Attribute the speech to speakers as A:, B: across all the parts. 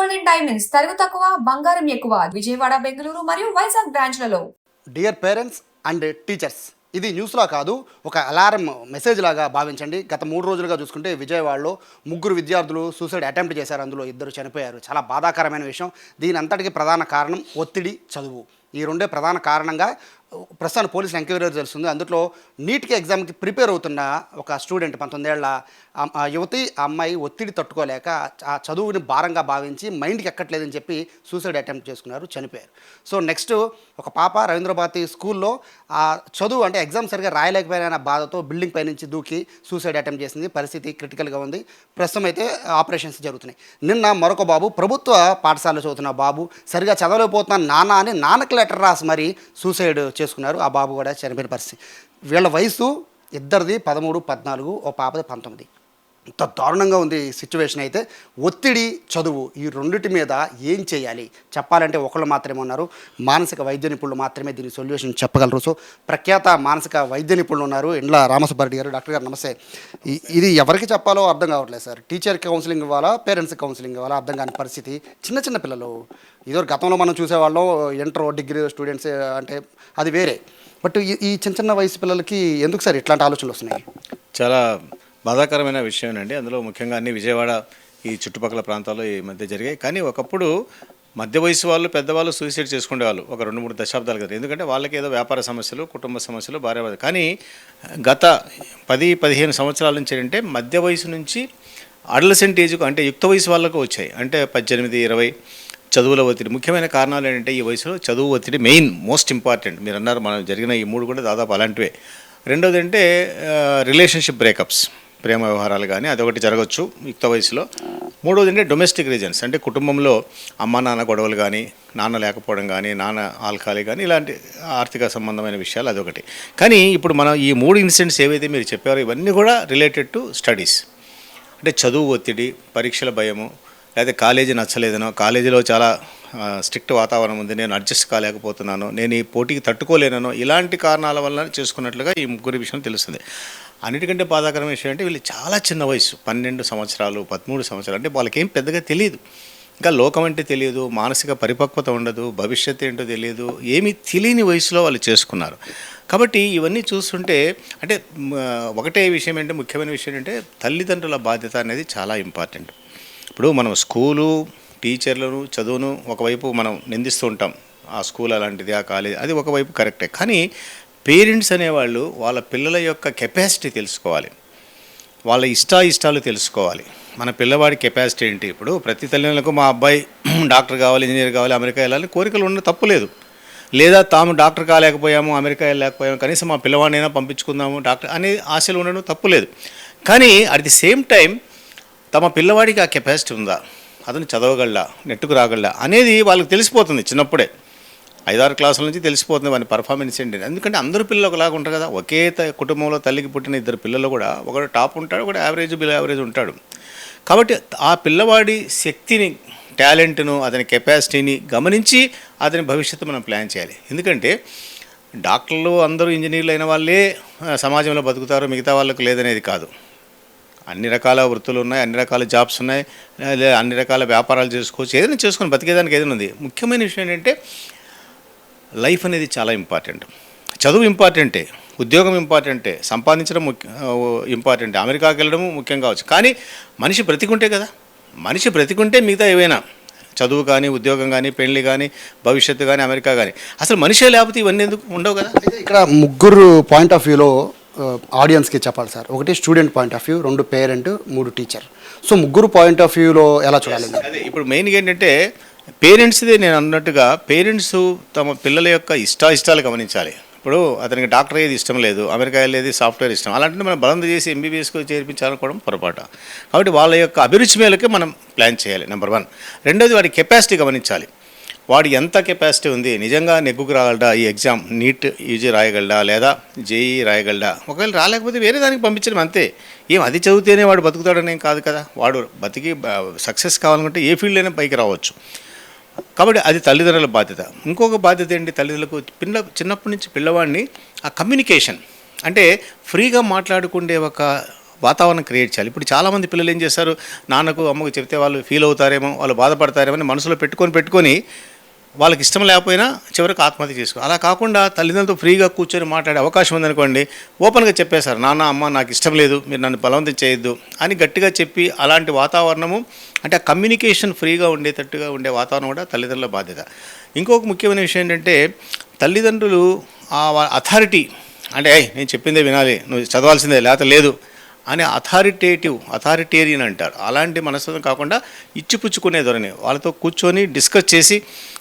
A: Golden diamonds తరుగు తక్కువ బంగారం ఎక్కువ విజయవాడ బెంగళూరు మరియు వైజాగ్ బ్రాంచ్లలో.
B: డియర్ పేరెంట్స్ అండ్ టీచర్స్, ఇది న్యూస్లా కాదు, ఒక అలారం మెసేజ్ లాగా భావించండి. గత 3 రోజులుగా చూసుకుంటే విజయవాడలో 3 విద్యార్థులు సూసైడ్ అటెంప్ట్ చేశారు. అందులో 2 చనిపోయారు. చాలా బాధాకరమైన విషయం. దీని అంతటికి ప్రధాన కారణం ఒత్తిడి, చదువు. ఈ రెండే ప్రధాన కారణంగా ప్రస్తుతం పోలీసులు ఎంక్వైరీ తెలుస్తుంది. అందులో నీట్కి ఎగ్జామ్కి ప్రిపేర్ అవుతున్న ఒక స్టూడెంట్ 19 ఏళ్ల యువతి, అమ్మాయి ఒత్తిడి తట్టుకోలేక ఆ చదువుని భారంగా భావించి మైండ్కి ఎక్కట్లేదని చెప్పి సూసైడ్ అటెంప్ట్ చేసుకున్నారు, చనిపోయారు. సో నెక్స్ట్ ఒక పాప రవీంద్రభారతి స్కూల్లో ఆ చదువు అంటే ఎగ్జామ్ సరిగా రాయలేకపోయిన బాధతో బిల్డింగ్ పైనుంచి దూకి సూసైడ్ అటెంప్ట్ చేసింది. పరిస్థితి క్రిటికల్గా ఉంది. ప్రస్తుతం అయితే ఆపరేషన్స్ జరుగుతున్నాయి. నిన్న మరొక బాబు, ప్రభుత్వ పాఠశాలలో చదువుతున్న బాబు, సరిగా చదవలేకపోతున్న నాన్న అని నాన్నకు లెటర్ రాసి మరి సూసైడ్ చేసుకున్నారు. ఆ బాబు కూడా చనిపోయిన పరిస్థితి. వీళ్ళ వయసు ఇద్దరిది 13, 14, ఓ పాపది 19. ఇంత దారుణంగా ఉంది సిచ్యువేషన్. అయితే ఒత్తిడి, చదువు ఈ రెండింటి మీద ఏం చేయాలి చెప్పాలంటే ఒకళ్ళు మాత్రమే ఉన్నారు, మానసిక వైద్య నిపుణులు మాత్రమే దీనికి సొల్యూషన్ చెప్పగలరు. సో ప్రఖ్యాత మానసిక వైద్య నిపుణులు ఉన్నారు, ఇండ్ల రామసుబ్బారెడ్డి గారు. డాక్టర్ గారు నమస్తే. ఇది ఎవరికి చెప్పాలో అర్థం కావట్లేదు సార్. టీచర్కి కౌన్సిలింగ్ ఇవ్వాలా, పేరెంట్స్కి కౌన్సిలింగ్ ఇవ్వాలా అర్థం కాని పరిస్థితి. చిన్న చిన్న పిల్లలు, ఇదో గతంలో మనం చూసేవాళ్ళం ఇంటర్, డిగ్రీ స్టూడెంట్స్ అంటే అది వేరే. బట్ ఈ చిన్న చిన్న వయసు పిల్లలకి ఎందుకు సార్ ఇట్లాంటి ఆలోచనలు వస్తున్నాయి?
C: చాలా బాధాకరమైన విషయం అండి. అందులో ముఖ్యంగా అన్ని విజయవాడ ఈ చుట్టుపక్కల ప్రాంతాల్లో ఈ మధ్య జరిగాయి. కానీ ఒకప్పుడు మధ్య వయసు వాళ్ళు, పెద్దవాళ్ళు సూసైడ్ చేసుకునేవాళ్ళు ఒక 2-3 దశాబ్దాలు కదా. ఎందుకంటే వాళ్ళకి ఏదో వ్యాపార సమస్యలు, కుటుంబ సమస్యలు, భార్య. కానీ గత 10-15 సంవత్సరాల నుంచి ఏంటంటే మధ్య వయసు నుంచి అడలసెంట్ ఏజ్కు అంటే యుక్త వయసు వాళ్ళకు వచ్చాయి. అంటే 18-20 చదువుల ఒత్తిడి. ముఖ్యమైన కారణాలు ఏంటంటే ఈ వయసులో చదువు ఒత్తిడి మెయిన్, మోస్ట్ ఇంపార్టెంట్. మీరు అన్నారు, మనం జరిగిన ఈ 3 కూడా దాదాపు అలాంటివే. రెండోది అంటే రిలేషన్షిప్ బ్రేకప్స్, ప్రేమ వ్యవహారాలు కానీ అదొకటి జరగవచ్చు యుక్త వయసులో. మూడోది అంటే డొమెస్టిక్ రీజన్స్, అంటే కుటుంబంలో అమ్మ నాన్న గొడవలు కానీ, నాన్న లేకపోవడం కానీ, నాన్న ఆల్కహాలిక్ కానీ, ఇలాంటి ఆర్థిక సంబంధమైన విషయాలు అదొకటి. కానీ ఇప్పుడు మనం ఈ 3 ఇన్సిడెంట్స్ ఏవైతే మీరు చెప్పారో ఇవన్నీ కూడా రిలేటెడ్ టు స్టడీస్. అంటే చదువు ఒత్తిడి, పరీక్షల భయము, లేదా కాలేజీ నచ్చలేదనో, కాలేజీలో చాలా స్ట్రిక్ట్ వాతావరణం ఉంది, నేను అడ్జస్ట్ కాలేకపోతున్నాను, నేను ఈ పోటీకి తట్టుకోలేనో, ఇలాంటి కారణాల వల్ల చేసుకున్నట్లుగా ఈ 3 విషయం తెలుస్తుంది. అన్నిటికంటే బాధాకరమైన విషయం అంటే వీళ్ళు చాలా చిన్న వయసు, 12 సంవత్సరాలు, 13 సంవత్సరాలు. అంటే వాళ్ళకేం పెద్దగా తెలియదు, ఇంకా లోకం అంటే తెలియదు, మానసిక పరిపక్వత ఉండదు, భవిష్యత్తు ఏంటో తెలియదు, ఏమీ తెలియని వయసులో వాళ్ళు చేసుకున్నారు. కాబట్టి ఇవన్నీ చూస్తుంటే అంటే ఒకటే విషయం అంటే, ముఖ్యమైన విషయం అంటే తల్లిదండ్రుల బాధ్యత అనేది చాలా ఇంపార్టెంట్. ఇప్పుడు మనం స్కూలు, టీచర్లను, చదువును ఒకవైపు మనం నిందిస్తూ ఉంటాం, ఆ స్కూల్ అలాంటిది, ఆ కాలేజ్ అది ఒకవైపు కరెక్టే. కానీ పేరెంట్స్ అనేవాళ్ళు వాళ్ళ పిల్లల యొక్క కెపాసిటీ తెలుసుకోవాలి, వాళ్ళ ఇష్టాలు తెలుసుకోవాలి. మన పిల్లవాడి కెపాసిటీ ఏంటి. ఇప్పుడు ప్రతి తల్లిదండ్రులకు మా అబ్బాయి డాక్టర్ కావాలి, ఇంజనీర్ కావాలి, అమెరికా వెళ్ళాలని కోరికలు ఉండడం తప్పులేదు. లేదా తాము డాక్టర్ కాలేకపోయాము, అమెరికా వెళ్ళలేకపోయాము, కనీసం మా పిల్లవాడినైనా పంపించుకుందాము డాక్టర్ అనే ఆశలు ఉండడం తప్పులేదు. కానీ అట్ ది సేమ్ టైం తమ పిల్లవాడికి ఆ కెపాసిటీ ఉందా, అతను చదవగలడా, నెట్టుకు రాగలడా అనేది వాళ్ళకి తెలిసిపోతుంది చిన్నప్పుడే. 5-6 క్లాసుల నుంచి తెలిసిపోతుంది వాని పర్ఫార్మెన్స్ ఏంటి. ఎందుకంటే అందరూ పిల్లలు ఒకలాగా ఉంటారు కదా. ఒకే కుటుంబంలో తల్లికి పుట్టిన 2 పిల్లలు కూడా ఒకడు టాప్ ఉంటాడు, ఒకడు యావరేజ్, బిలో యావరేజ్ ఉంటాడు. కాబట్టి ఆ పిల్లవాడి శక్తిని, టాలెంట్ను, అతని కెపాసిటీని గమనించి అతని భవిష్యత్తు మనం ప్లాన్ చేయాలి. ఎందుకంటే డాక్టర్లు అందరూ ఇంజనీర్లు అయిన వాళ్ళే సమాజంలో బతుకుతారు, మిగతా వాళ్ళకు లేదనేది కాదు. అన్ని రకాల వృత్తులు ఉన్నాయి, అన్ని రకాల జాబ్స్ ఉన్నాయి, అన్ని రకాల వ్యాపారాలు చేసుకోవచ్చు, ఏదైనా చేసుకొని బతికేదానికి ఏదైనా ఉంది. ముఖ్యమైన విషయం ఏంటంటే లైఫ్ అనేది చాలా ఇంపార్టెంట్. చదువు ఇంపార్టెంటే, ఉద్యోగం ఇంపార్టెంటే, సంపాదించడం ఇంపార్టెంటే, అమెరికాకి వెళ్ళడం ముఖ్యం కావచ్చు. కానీ మనిషి బ్రతికుంటే కదా, మనిషి బ్రతికుంటే మిగతా ఏవైనా చదువు కానీ, ఉద్యోగం కానీ, పెళ్లి కానీ, భవిష్యత్తు కానీ, అమెరికా కానీ. అసలు మనిషే లేకపోతే ఇవన్నీ ఎందుకు ఉండవు కదా.
B: ఇక్కడ 3 పాయింట్ ఆఫ్ వ్యూలో ఆడియన్స్కి చెప్పాలి సార్. ఒకటి student point of view, 2 parent, 3 teacher. So 3 point of వ్యూలో ఎలా చూడాలి?
C: అదే ఇప్పుడు మెయిన్గా ఏంటంటే పేరెంట్స్దే, నేను అన్నట్టుగా పేరెంట్స్ తమ పిల్లల యొక్క ఇష్టాలు గమనించాలి. ఇప్పుడు అతనికి డాక్టర్ అయ్యేది ఇష్టం లేదు, అమెరికా వెళ్ళేది సాఫ్ట్వేర్ ఇష్టం, అలాంటి మనం బలం చేసి ఎంబీబీఎస్కు చేర్పించాలనుకోవడం పొరపాటు. కాబట్టి వాళ్ళ యొక్క అభిరుచి మేలకే మనం ప్లాన్ చేయాలి, నెంబర్ 1. రెండోది వాడి కెపాసిటీ గమనించాలి. వాడు ఎంత కెపాసిటీ ఉంది, నిజంగా నెగ్గుకు రాగలడా, ఈ ఎగ్జామ్ నీట్ యూజీ రాయగలడా, లేదా జేఈ రాయగలడా. ఒకవేళ రాలేకపోతే వేరే దానికి పంపించడం అంతే. ఏం అది చదివితేనే వాడు బతుకుతాడనేం కాదు కదా. వాడు బతికి సక్సెస్ కావాలంటే ఏ ఫీల్డ్ అయినా పైకి రావచ్చు. కాబట్టి అది తల్లిదండ్రుల బాధ్యత. ఇంకొక బాధ్యత ఏంటి, తల్లిదండ్రులకు చిన్నప్పటి నుంచి పిల్లవాడిని ఆ కమ్యూనికేషన్ అంటే ఫ్రీగా మాట్లాడుకునే ఒక వాతావరణం క్రియేట్ చేయాలి. ఇప్పుడు చాలామంది పిల్లలు ఏం చేస్తారు, నాన్నకు అమ్మకు చెప్తే వాళ్ళు ఫీల్ అవుతారేమో, వాళ్ళు బాధపడతారేమో అని మనసులో పెట్టుకొని వాళ్ళకి ఇష్టం లేకపోయినా చివరికి ఆత్మహత్య చేసుకో. అలా కాకుండా తల్లిదండ్రులతో ఫ్రీగా కూర్చొని మాట్లాడే అవకాశం ఉందనుకోండి, ఓపెన్గా చెప్పేశారు, నాన్న అమ్మ నాకు ఇష్టం లేదు, మీరు నన్ను బలవంతం చేయొద్దు అని గట్టిగా చెప్పి, అలాంటి వాతావరణము అంటే ఆ కమ్యూనికేషన్ ఫ్రీగా ఉండేటట్టుగా ఉండే వాతావరణం కూడా తల్లిదండ్రుల బాధ్యత. ఇంకొక ముఖ్యమైన విషయం ఏంటంటే, తల్లిదండ్రులు ఆ అథారిటీ అంటే నేను చెప్పిందే వినాలి, నువ్వు చదవాల్సిందే లేకపోతే లేదు అని అథారిటేరియన్ అంటారు. అలాంటి మనస్తత్వం కాకుండా ఇచ్చిపుచ్చుకునే ధోరణి, వాళ్ళతో కూర్చొని డిస్కస్ చేసి,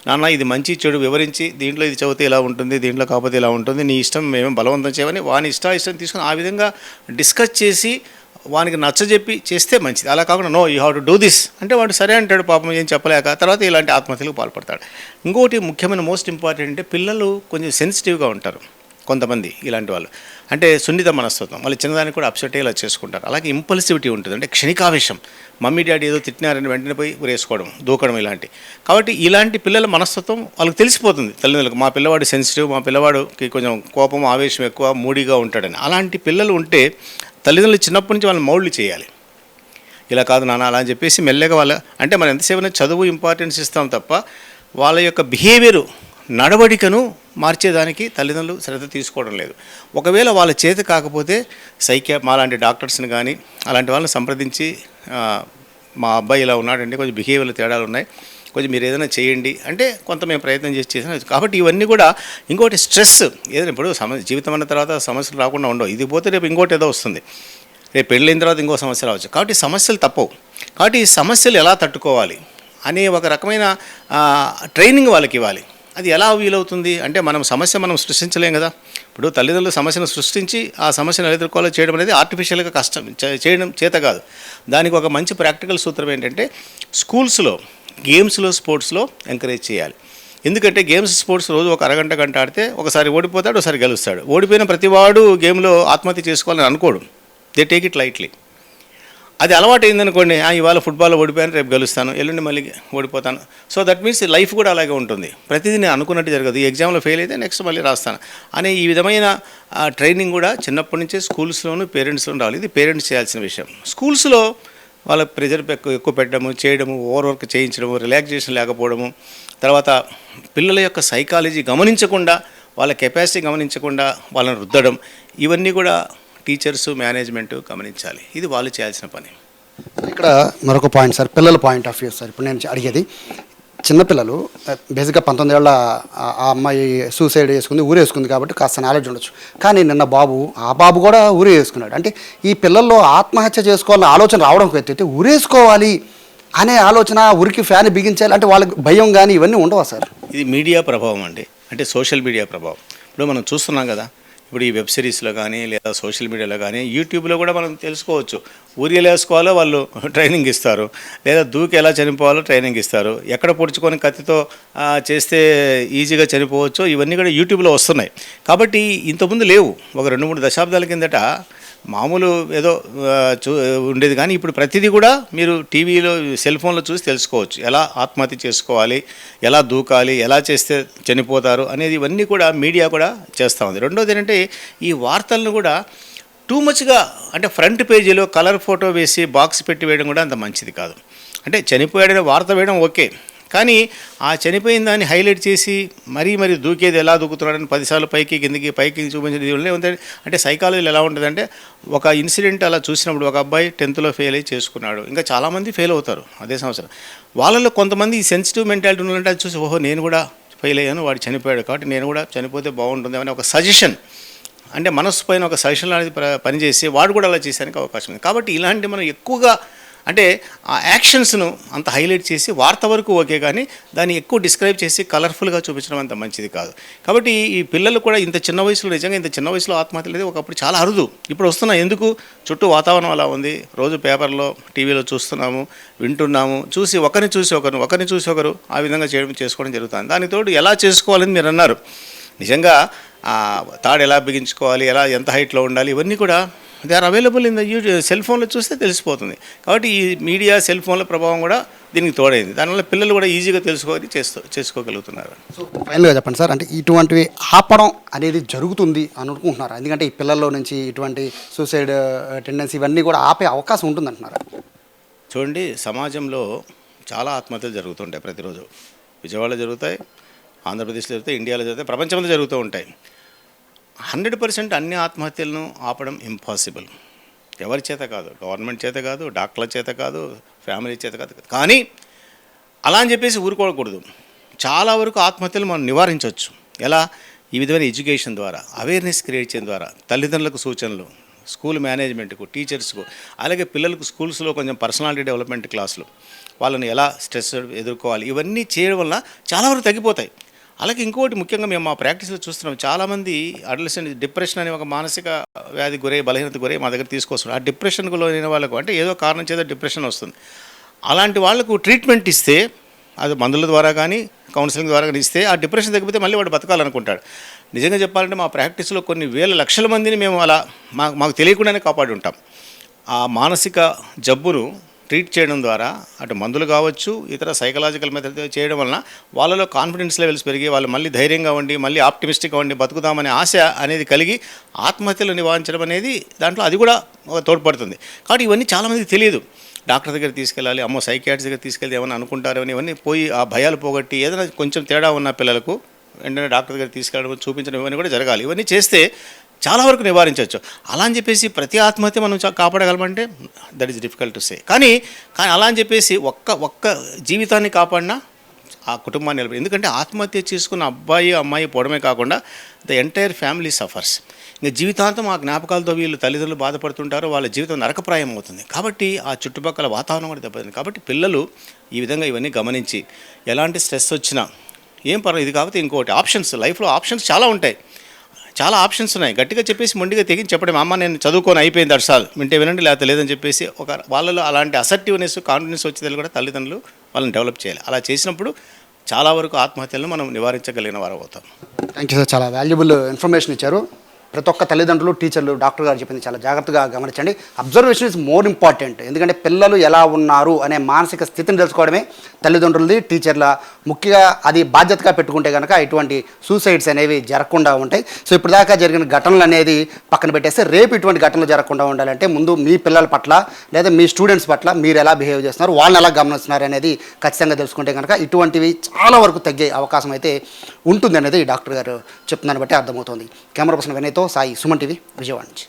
C: నాన్న ఇది మంచి చెడు వివరించి, దీంట్లో ఇది చదివితే ఇలా ఉంటుంది, దీంట్లో కాకపోతే ఇలా ఉంటుంది, నీ ఇష్టం మేమేం బలవంతం చేయమని వాని ఇష్టం తీసుకొని ఆ విధంగా డిస్కస్ చేసి వానికి నచ్చజెప్పి చేస్తే మంచిది. అలా కాకుండా no you have to do this అంటే వాడు సరే అంటాడు, పాపం ఏం చెప్పలేక తర్వాత ఇలాంటి ఆత్మహత్యలకు పాల్పడతాడు. ఇంకోటి ముఖ్యమైన మోస్ట్ ఇంపార్టెంట్ అంటే, పిల్లలు కొంచెం సెన్సిటివ్గా ఉంటారు కొంతమంది, ఇలాంటి వాళ్ళు అంటే సున్నిత మనస్తత్వం, వాళ్ళు చిన్నదానికి కూడా అప్సెట్ అయ్యేలా చేసుకుంటారు. అలాగే ఇంపల్సివిటీ ఉంటుంది, అంటే క్షణికావేశం, మమ్మీ డాడీ ఏదో తిట్టినారని వెంటనే పోయి ఉరేసుకోవడం, దూకడం ఇలాంటి. కాబట్టి ఇలాంటి పిల్లల మనస్తత్వం వాళ్ళకి తెలిసిపోతుంది తల్లిదండ్రులకు, మా పిల్లవాడు సెన్సిటివ్, మా పిల్లవాడుకి కొంచెం కోపం ఆవేశం ఎక్కువ, మూడీగా ఉంటాడని. అలాంటి పిల్లలు ఉంటే తల్లిదండ్రులు చిన్నప్పటి నుంచి వాళ్ళని మౌల్డ్ చేయాలి. ఇలా కాదు నాన్న అలా అని చెప్పేసి మెల్లగా అంటే మనం ఎంతసేపు చదువు ఇంపార్టెన్స్ ఇస్తాం తప్ప వాళ్ళ యొక్క బిహేవియరు, నడవడికను మార్చేదానికి తల్లిదండ్రులు శ్రద్ధ తీసుకోవడం లేదు. ఒకవేళ వాళ్ళ చేతి కాకపోతే మాలాంటి డాక్టర్స్ని కానీ అలాంటి వాళ్ళని సంప్రదించి, మా అబ్బాయి ఇలా ఉన్నాడండి, కొంచెం బిహేవియర్లో తేడాలు ఉన్నాయి, కొంచెం మీరు ఏదైనా చేయండి అంటే కొంత మేము ప్రయత్నం చేసాం. కాబట్టి ఇవన్నీ కూడా. ఇంకోటి స్ట్రెస్, ఏదైనా ఇప్పుడు జీవితం అన్న తర్వాత సమస్యలు రాకుండా ఉండవు, ఇది పోతే రేపు ఇంకోటి ఏదో వస్తుంది, రేపు పెళ్ళైన తర్వాత ఇంకో సమస్య రావచ్చు. కాబట్టి సమస్యలు తప్పవు. కాబట్టి ఈ సమస్యలు ఎలా తట్టుకోవాలి అనే ఒక రకమైన ట్రైనింగ్ వాళ్ళకి ఇవ్వాలి. అది ఎలా వీలవుతుంది అంటే, మనం సృష్టించలేం కదా. ఇప్పుడు తల్లిదండ్రులు సమస్యను సృష్టించి ఆ సమస్యను ఎదుర్కోవాలో చేయడం అనేది ఆర్టిఫిషియల్గా కష్టం, చేయడం చేత కాదు. దానికి ఒక మంచి ప్రాక్టికల్ సూత్రం ఏంటంటే, స్కూల్స్లో గేమ్స్లో స్పోర్ట్స్లో ఎంకరేజ్ చేయాలి. ఎందుకంటే గేమ్స్ స్పోర్ట్స్ రోజు ఒక అరగంట గంట ఆడితే ఒకసారి ఓడిపోతాడు, ఒకసారి గెలుస్తాడు. ఓడిపోయిన ప్రతివాడు గేమ్లో ఆత్మహత్య చేసుకోవాలని అనుకోడు, దే టేక్ ఇట్ లైట్లీ. అది అలవాటు అయిందనుకోండి, ఇవాళ ఫుట్బాల్లో ఓడిపోయాను, రేపు గెలుస్తాను, ఎల్లుండి మళ్ళీ ఓడిపోతాను. సో దట్ మీన్స్ లైఫ్ కూడా అలాగే ఉంటుంది. ప్రతిదీ నేను అనుకున్నట్టు జరగదు, ఈ ఎగ్జామ్లో ఫెయిల్ అయితే నెక్స్ట్ మళ్ళీ రాస్తాను అనే ఈ విధమైన ట్రైనింగ్ కూడా చిన్నప్పటి నుంచే స్కూల్స్లోనూ పేరెంట్స్లోనూ రావాలి. ఇది పేరెంట్స్ చేయాల్సిన విషయం. స్కూల్స్లో వాళ్ళ ప్రెజర్ ఎక్కువ పెట్టడము, చేయడము, ఓవర్ వర్క్ చేయించడము, రిలాక్సేషన్ లేకపోవడము, తర్వాత పిల్లల యొక్క సైకాలజీ గమనించకుండా, వాళ్ళ కెపాసిటీ గమనించకుండా వాళ్ళని రుద్దడం, ఇవన్నీ కూడా టీచర్స్, మేనేజ్మెంట్ గమనించాలి. ఇది వాళ్ళు చేయాల్సిన పని.
B: ఇక్కడ మరొక పాయింట్ సార్, పిల్లల పాయింట్ ఆఫ్ వ్యూ సార్. ఇప్పుడు నేను అడిగేది, చిన్నపిల్లలు బేసిక్గా 19 ఏళ్ళ ఆ అమ్మాయి సూసైడ్ చేసుకుంది, ఊరేసుకుంది కాబట్టి కాస్త నాలెడ్జ్ ఉండొచ్చు. కానీ నిన్న ఆ బాబు కూడా ఊరే వేసుకున్నాడు. అంటే ఈ పిల్లల్లో ఆత్మహత్య చేసుకోవాలనే ఆలోచన రావడం ఎత్తితే ఊరేసుకోవాలి అనే ఆలోచన, ఉరికి ఫ్యాన్ బిగించాలి అంటే వాళ్ళకి భయం కానీ ఇవన్నీ ఉండవా సార్?
C: ఇది మీడియా ప్రభావం అండి, అంటే సోషల్ మీడియా ప్రభావం. ఇప్పుడు మనం చూస్తున్నాం కదా, ఇప్పుడు ఈ వెబ్ సిరీస్లో కానీ లేదా సోషల్ మీడియాలో కానీ యూట్యూబ్లో కూడా మనం తెలుసుకోవచ్చు. ఊరి ఎలా వేసుకోవాలో వాళ్ళు ట్రైనింగ్ ఇస్తారు, లేదా దూకి ఎలా చనిపోవాలో ట్రైనింగ్ ఇస్తారు, ఎక్కడ పొడుచుకొని కత్తితో చేస్తే ఈజీగా చనిపోవచ్చో ఇవన్నీ కూడా యూట్యూబ్లో వస్తున్నాయి. కాబట్టి ఇంతకుముందు లేవు. ఒక 2-3 దశాబ్దాల కిందట మామూలు ఏదో ఉండేది. కానీ ఇప్పుడు ప్రతిదీ కూడా మీరు టీవీలో, సెల్ ఫోన్లో చూసి తెలుసుకోవచ్చు. ఎలా ఆత్మహత్య చేసుకోవాలి, ఎలా దూకాలి, ఎలా చేస్తే చనిపోతారు అనేది ఇవన్నీ కూడా మీడియా కూడా చేస్తూ ఉంది. రెండోది ఏంటంటే, ఈ వార్తలను కూడా టూ మచ్గా అంటే ఫ్రంట్ పేజీలో కలర్ ఫోటో వేసి బాక్స్ పెట్టి వేయడం కూడా అంత మంచిది కాదు. అంటే చనిపోయాడనే వార్త వేయడం ఓకే, కానీ ఆ చనిపోయిన దాన్ని హైలైట్ చేసి మరీ దూకేది ఎలా దూకుతున్నాడని 10 సార్లు పైకి కిందికి చూపించేది అంటే సైకాలజీలో ఎలా ఉంటుందంటే, ఒక ఇన్సిడెంట్ అలా చూసినప్పుడు ఒక అబ్బాయి 10th ఫెయిల్ అయ్యి చేసుకున్నాడు, ఇంకా చాలామంది ఫెయిల్ అవుతారు అదే సంవత్సరం. వాళ్ళలో కొంతమంది ఈ సెన్సిటివ్ మెంటాలిటీ ఉన్నట్టు అది చూసి, ఓహో నేను కూడా ఫెయిల్ అయ్యాను, వాడు చనిపోయాడు కాబట్టి నేను కూడా చనిపోతే బాగుంటుంది అని ఒక సజెషన్, అంటే మనసు పైన ఒక సజెషన్ అనేది పనిచేసి వాడు కూడా అలా చేసానికి అవకాశం ఉంది. కాబట్టి ఇలాంటి మనం ఎక్కువగా అంటే ఆ యాక్షన్స్ను అంత హైలైట్ చేసి వార్త వరకు ఓకే, కానీ దాన్ని ఎక్కువ డిస్క్రైబ్ చేసి కలర్ఫుల్గా చూపించడం అంత మంచిది కాదు. కాబట్టి ఈ పిల్లలు కూడా ఇంత చిన్న వయసులో, నిజంగా ఇంత చిన్న వయసులో ఆత్మహత్యలు అనేది ఒకప్పుడు చాలా అరుదు, ఇప్పుడు వస్తున్నాయి. ఎందుకు? చుట్టూ వాతావరణం అలా ఉంది, రోజు పేపర్లో, టీవీలో చూస్తున్నాము, వింటున్నాము, ఒకరిని చూసి ఒకరు ఆ విధంగా చేసుకోవడం జరుగుతుంది. దానికి తోడు ఎలా చేసుకోవాలని మీరు అన్నారు. నిజంగా తాడు ఎలా బిగించుకోవాలి, ఎలా ఎంత హైట్లో ఉండాలి, ఇవన్నీ కూడా they are available in the cell ఫోన్లో చూస్తే తెలిసిపోతుంది. కాబట్టి ఈ మీడియా సెల్ ఫోన్ల ప్రభావం కూడా దీనికి తోడైంది. దానివల్ల పిల్లలు కూడా ఈజీగా చేసుకోగలుగుతున్నారు.
B: సో ఫైనల్గా చెప్పండి సార్, అంటే ఇటువంటివి ఆపడం అనేది జరుగుతుంది అని అనుకుంటున్నారు? ఎందుకంటే ఈ పిల్లల్లో నుంచి ఇటువంటి సూసైడ్ టెండెన్సీ ఇవన్నీ కూడా ఆపే అవకాశం ఉంటుందంటున్నారు.
C: చూడండి, సమాజంలో చాలా ఆత్మహత్యలు జరుగుతుంటాయి ప్రతిరోజు. విజయవాడలో జరుగుతాయి, ఆంధ్రప్రదేశ్లో జరుగుతాయి, ఇండియాలో జరుగుతాయి, ప్రపంచంలో జరుగుతూ ఉంటాయి. 100% అన్ని ఆత్మహత్యలను ఆపడం ఇంపాసిబుల్. ఎవరి చేత కాదు, గవర్నమెంట్ చేత కాదు, డాక్టర్ల చేత కాదు, ఫ్యామిలీ చేత కాదు. కానీ అలా అని చెప్పేసి ఊరుకోకూడదు. చాలా వరకు ఆత్మహత్యలు మనం నివారించవచ్చు. ఎలా? ఈ విధమైన ఎడ్యుకేషన్ ద్వారా, అవేర్నెస్ క్రియేట్ చేయడం ద్వారా, తల్లిదండ్రులకు సూచనలు, స్కూల్ మేనేజ్మెంట్కు, టీచర్స్కు, అలాగే పిల్లలకు స్కూల్స్లో కొంచెం పర్సనాలిటీ డెవలప్మెంట్ క్లాసులు, వాళ్ళని ఎలా స్ట్రెస్ ఎదుర్కోవాలి, ఇవన్నీ చేయడం వల్ల చాలా వరకు తగ్గిపోతాయి. అలాగే ఇంకోటి ముఖ్యంగా మేము మా ప్రాక్టీస్లో చూస్తున్నాం, చాలామంది అడల్సెంట్ డిప్రెషన్ అనే ఒక మానసిక వ్యాధి గురై, బలహీనత గురై మా దగ్గర తీసుకొస్తున్నారు. ఆ డిప్రెషన్కు లోనైన వాళ్ళకు, అంటే ఏదో కారణం చేత డిప్రెషన్ వస్తుంది, అలాంటి వాళ్ళకు ట్రీట్మెంట్ ఇస్తే, అది మందుల ద్వారా కానీ కౌన్సిలింగ్ ద్వారా కానీ ఇస్తే, ఆ డిప్రెషన్ తగ్గిపోతే మళ్ళీ వాడు బతకాలనుకుంటాడు. నిజంగా చెప్పాలంటే మా ప్రాక్టీస్లో కొన్ని వేల లక్షల మందిని మేము అలా మాకు తెలియకుండానే కాపాడి ఉంటాం. ఆ మానసిక జబ్బును ట్రీట్ చేయడం ద్వారా, అటు మందులు కావచ్చు, ఇతర సైకలాజికల్ మెథడ్ చేయడం వలన వాళ్ళలో కాన్ఫిడెన్స్ లెవెల్స్ పెరిగి, వాళ్ళు మళ్ళీ ధైర్యంగా ఉండి, మళ్ళీ ఆప్టిమిస్టిక్గా ఉండి బతుకుదామనే ఆశ అనేది కలిగి ఆత్మహత్యలు నివారించడం అనేది దాంట్లో అది కూడా తోడ్పడుతుంది. కాబట్టి ఇవన్నీ చాలామందికి తెలియదు. డాక్టర్ దగ్గర తీసుకెళ్ళాలి, అమ్మో సైకియాట్రిస్ట్ దగ్గర తీసుకెళ్తే ఏమైనా అనుకుంటారని, ఇవన్నీ పోయి ఆ భయాలు పోగొట్టి ఏదైనా కొంచెం తేడా ఉన్న పిల్లలకు వెంటనే డాక్టర్ దగ్గర తీసుకెళ్ళడం, చూపించడం, ఇవన్నీ కూడా జరగాలి. ఇవన్నీ చేస్తే చాలా వరకు నివారించవచ్చు. అలా అని చెప్పేసి ప్రతి ఆత్మహత్య మనం కాపాడగలమంటే that is difficult to say. కానీ అలా అని చెప్పేసి ఒక్క జీవితాన్ని కాపాడినా ఆ కుటుంబాన్ని నిలబడి, ఎందుకంటే ఆత్మహత్య చేసుకున్న అబ్బాయి అమ్మాయి పోవడమే కాకుండా ద ఎంటైర్ ఫ్యామిలీ సఫర్స్. ఇంకా జీవితాంతం ఆ జ్ఞాపకాలతో వీళ్ళు తల్లిదండ్రులు బాధపడుతుంటారు, వాళ్ళ జీవితం నరకప్రాయం అవుతుంది. కాబట్టి ఆ చుట్టుపక్కల వాతావరణం కూడా దెబ్బతింది. కాబట్టి పిల్లలు ఈ విధంగా ఇవన్నీ గమనించి, ఎలాంటి స్ట్రెస్ వచ్చినా ఏం పర్వాలేదు, ఇది కాకపోతే ఇంకోటి ఆప్షన్స్, లైఫ్లో ఆప్షన్స్ చాలా ఉంటాయి, చాలా ఆప్షన్స్ ఉన్నాయి. గట్టిగా చెప్పేసి మొండిగా తెగించి చెప్పడం, అమ్మ నేను చదువుకొని అయిపోయింది దర్శాలు వింటే వినండి, లేకపోతే లేదని చెప్పేసి వాళ్ళలో అలాంటి అసర్టివ్నెస్, కాన్ఫిడెన్స్ వచ్చేది కూడా తల్లిదండ్రులు వాళ్ళని డెవలప్ చేయాలి. అలా చేసినప్పుడు చాలా వరకు ఆత్మహత్యలను మనం నివారించగలిగిన వారు అవుతాం.
B: థ్యాంక్ యూ సార్, చాలా వాల్యుబుల్ ఇన్ఫర్మేషన్ ఇచ్చారు. ప్రతి ఒక్క తల్లిదండ్రులు, టీచర్లు, డాక్టర్ గారు చెప్పింది చాలా జాగ్రత్తగా గమనించండి. Observation is more important. ఎందుకంటే పిల్లలు ఎలా ఉన్నారు అనే మానసిక స్థితిని తెలుసుకోవడమే తల్లిదండ్రులది, టీచర్ల ముఖ్యంగా అది బాధ్యతగా పెట్టుకుంటే కనుక ఇటువంటి సూసైడ్స్ అనేవి జరగకుండా ఉంటాయి. సో ఇప్పుడు దాకా జరిగిన ఘటనలు అనేది పక్కన పెట్టేస్తే, రేపు ఇటువంటి ఘటనలు జరగకుండా ఉండాలంటే ముందు మీ పిల్లల పట్ల లేదా మీ స్టూడెంట్స్ పట్ల మీరు ఎలా బిహేవ్ చేస్తున్నారు, వాళ్ళని ఎలా గమనిస్తున్నారు అనేది ఖచ్చితంగా తెలుసుకుంటే కనుక ఇటువంటివి చాలా వరకు తగ్గే అవకాశం అయితే ఉంటుంది అనేది డాక్టర్ గారు చెప్తున్నాను బట్టి అర్థమవుతుంది. కెమెరా పర్సన్ వినయ్తో సాయి, సుమన్ టీవీ, విజయవాడ నుంచి.